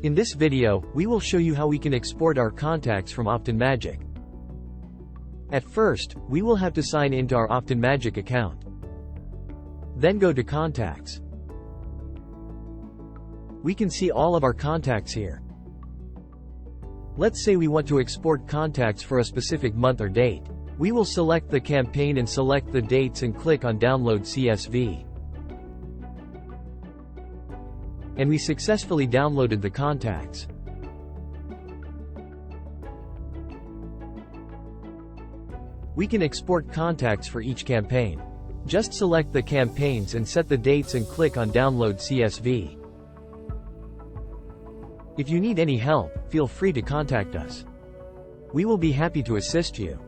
In this video, we will show you how we can export our contacts from OptinMagic. At first, we will have to sign into our OptinMagic account. Then go to Contacts. We can see all of our contacts here. Let's say we want to export contacts for a specific month or date. We will select the campaign and select the dates and click on Download CSV. And we successfully downloaded the contacts. We can export contacts for each campaign. Just select the campaigns and set the dates and click on Download CSV. If you need any help, feel free to contact us. We will be happy to assist you.